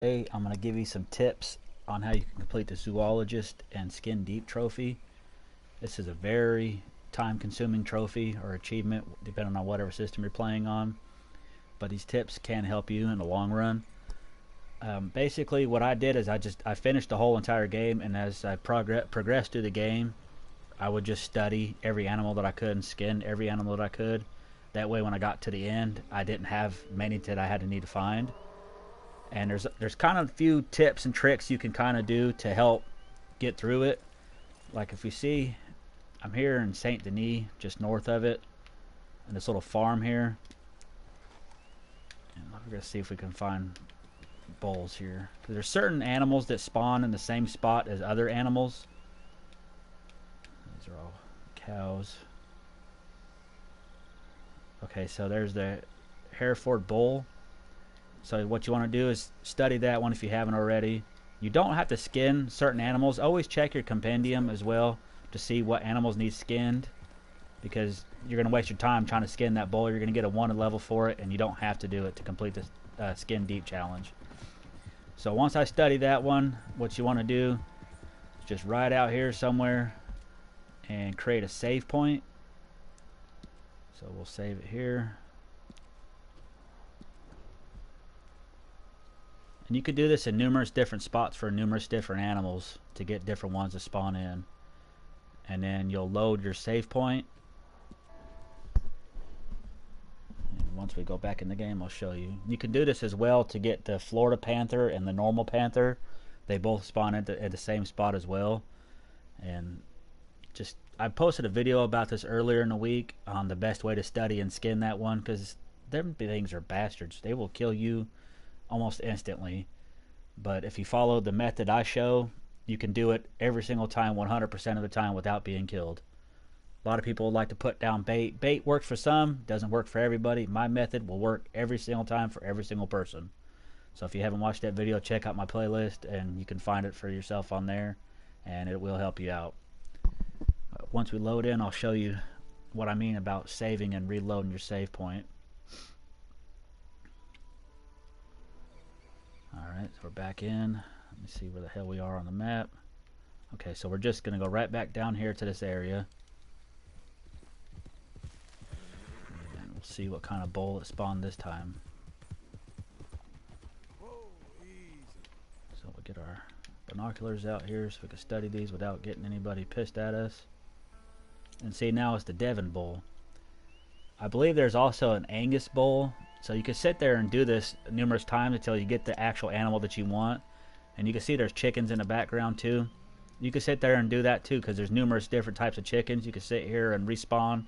Today I'm going to give you some tips on how you can complete the Zoologist and Skin Deep trophy. This is a very time-consuming trophy or achievement depending on whatever system you're playing on, but these tips can help you in the long run. Basically what I did is I finished the whole entire game, and as I progressed through the game I would just study every animal that I could and skin every animal that I could. That way when I got to the end I didn't have many that I had to need to find. And there's kind of a few tips and tricks you can kind of do to help get through it. Like if you see, I'm here in Saint Denis, just north of it, in this little farm here. And we're gonna see if we can find bulls here, because there's certain animals that spawn in the same spot as other animals. These are all cows. Okay, so there's the Hereford bull. So what you want to do is study that one if you haven't already. You don't have to skin certain animals. Always check your compendium as well to see what animals need skinned, because you're going to waste your time trying to skin that bull. You're going to get a 1 level for it, and you don't have to do it to complete the Skin Deep challenge. So once I study that one, what you want to do is just ride out here somewhere and create a save point. So we'll save it here. And you could do this in numerous different spots for numerous different animals to get different ones to spawn in. And then you'll load your save point. And once we go back in the game, I'll show you. You can do this as well to get the Florida panther and the normal panther. They both spawn at the same spot as well. And I posted a video about this earlier in the week on the best way to study and skin that one, because them things are bastards. They will kill you almost instantly. But if you follow the method I show, you can do it every single time, 100% of the time, without being killed. A lot of people like to put down bait. Bait works for some, doesn't work for everybody. My method will work every single time for every single person. So if you haven't watched that video, check out my playlist and you can find it for yourself on there, and it will help you out. Once we load in, I'll show you what I mean about saving and reloading your save point. Alright, so we're back in. Let me see where the hell we are on the map. Okay, so we're just going to go right back down here to this area. And we'll see what kind of bull it spawned this time. So we'll get our binoculars out here so we can study these without getting anybody pissed at us. And see, now it's the Devon bull. I believe there's also an Angus bull. So you can sit there and do this numerous times until you get the actual animal that you want. And you can see there's chickens in the background too. You can sit there and do that too, because there's numerous different types of chickens. You can sit here and respawn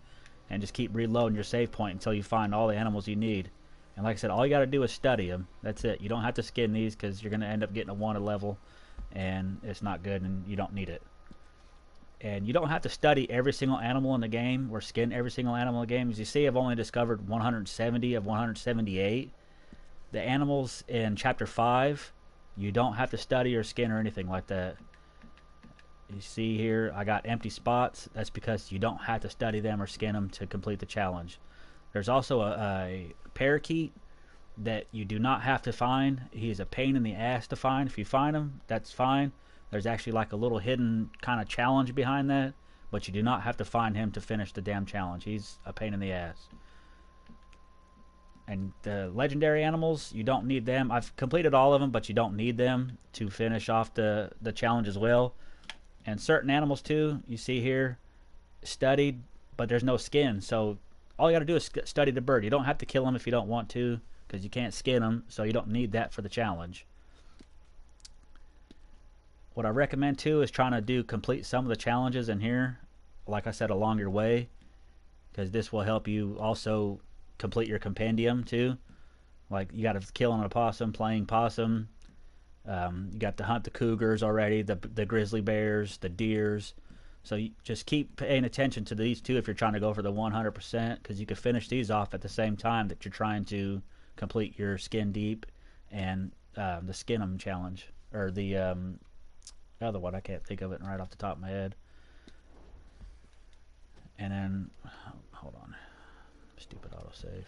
and just keep reloading your save point until you find all the animals you need. And like I said, all you got to do is study them. That's it. You don't have to skin these, because you're going to end up getting a 1 level, and it's not good and you don't need it. And you don't have to study every single animal in the game or skin every single animal in the game. As you see, I've only discovered 170 of 178. The animals in Chapter 5, you don't have to study or skin or anything like that. You see here, I got empty spots. That's because you don't have to study them or skin them to complete the challenge. There's also a parakeet that you do not have to find. He is a pain in the ass to find. If you find him, that's fine. There's actually like a little hidden kind of challenge behind that, but you do not have to find him to finish the damn challenge. He's a pain in the ass. And the legendary animals, you don't need them. I've completed all of them, but you don't need them to finish off the challenge as well. And certain animals too, you see here, studied, but there's no skin. So all you got to do is study the bird. You don't have to kill him if you don't want to, because you can't skin him, so you don't need that for the challenge. What I recommend too is trying to complete some of the challenges in here, like I said, along your way, because this will help you also complete your compendium too. Like you got to kill an opossum, playing possum. You got to hunt the cougars already, the grizzly bears, the deers. So you just keep paying attention to these two if you're trying to go for the 100%, because you can finish these off at the same time that you're trying to complete your Skin Deep and the Skin 'em challenge, or the other one. I can't think of it right off the top of my head. And then, hold on, stupid autosave.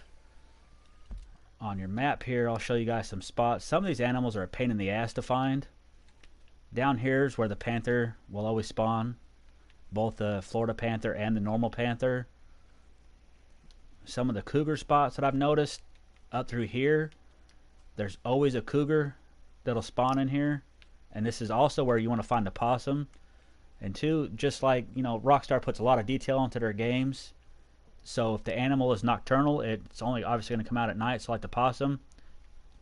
on your map here, I'll show you guys some spots. Some of these animals are a pain in the ass to find. Down here is where the panther will always spawn, both the Florida panther and the normal panther. Some of the cougar spots that I've noticed up through here, there's always a cougar that'll spawn in here. And this is also where you want to find the possum. And two, just like, you know, Rockstar puts a lot of detail into their games. So if the animal is nocturnal, it's only obviously going to come out at night. So like the possum,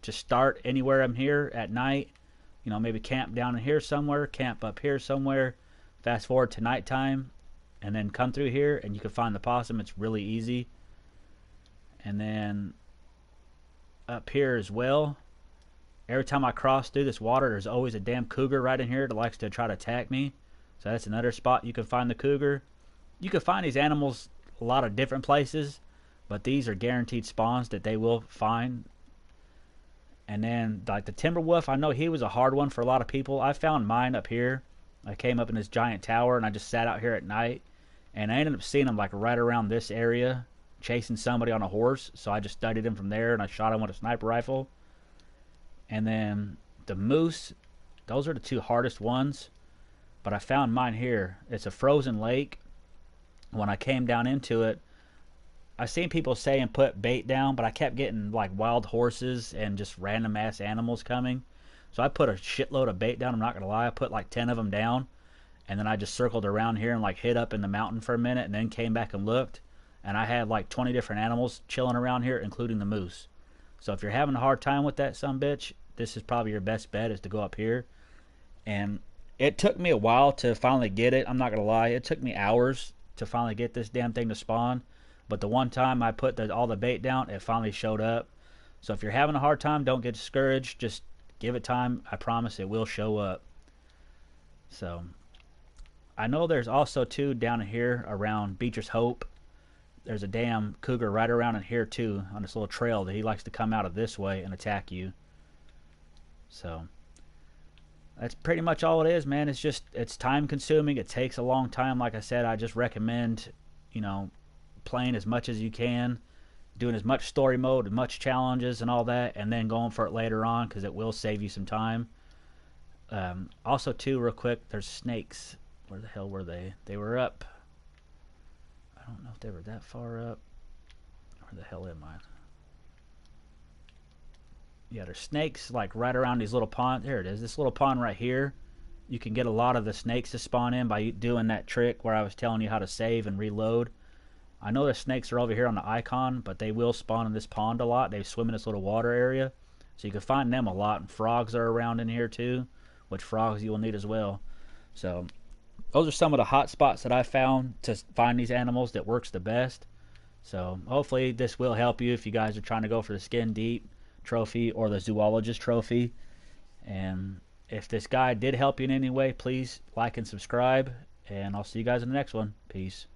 just start anywhere I'm here at night. You know, maybe camp down in here somewhere, camp up here somewhere. Fast forward to nighttime, and then come through here, and you can find the possum. It's really easy. And then up here as well, every time I cross through this water, there's always a damn cougar right in here that likes to try to attack me. So that's another spot you can find the cougar. You can find these animals a lot of different places, but these are guaranteed spawns that they will find. And then like the timber wolf, I know he was a hard one for a lot of people. I found mine up here. I came up in this giant tower and I just sat out here at night, and I ended up seeing him like right around this area chasing somebody on a horse. So I just studied him from there and I shot him with a sniper rifle. And then the moose, those are the two hardest ones, but I found mine here. It's a frozen lake. When I came down into it, I seen people saying put bait down, but I kept getting like wild horses and just random ass animals coming. So I put a shitload of bait down. I'm not gonna lie, I put like 10 of them down, and then I just circled around here and like hid up in the mountain for a minute, and then came back and looked, and I had like 20 different animals chilling around here, including the moose. So if you're having a hard time with that sumbitch, this is probably your best bet, is to go up here. And it took me a while to finally get it. I'm not gonna lie, it took me hours to finally get this damn thing to spawn. But the one time I put all the bait down, it finally showed up. So if you're having a hard time, don't get discouraged. Just give it time. I promise it will show up. So I know there's also too down here around Beecher's Hope. There's a damn cougar right around in here too, on this little trail that he likes to come out of this way and attack you. So that's pretty much all it is, man. It's time consuming. It takes a long time. Like I said, I just recommend, you know, playing as much as you can, doing as much story mode, as much challenges and all that, and then going for it later on, because it will save you some time. Also too, real quick, there's snakes. Where the hell were they? They were up. I don't know if they were that far up. Where the hell am I? Yeah, there's snakes like right around these little ponds. There it is. This little pond right here. You can get a lot of the snakes to spawn in by doing that trick where I was telling you how to save and reload. I know the snakes are over here on the icon, but they will spawn in this pond a lot. They swim in this little water area, so you can find them a lot. And frogs are around in here too, which frogs you will need as well. So those are some of the hot spots that I found to find these animals that works the best. So hopefully this will help you if you guys are trying to go for the Skin Deep trophy or the Zoologist trophy. And if this guide did help you in any way, please like and subscribe, and I'll see you guys in the next one. Peace.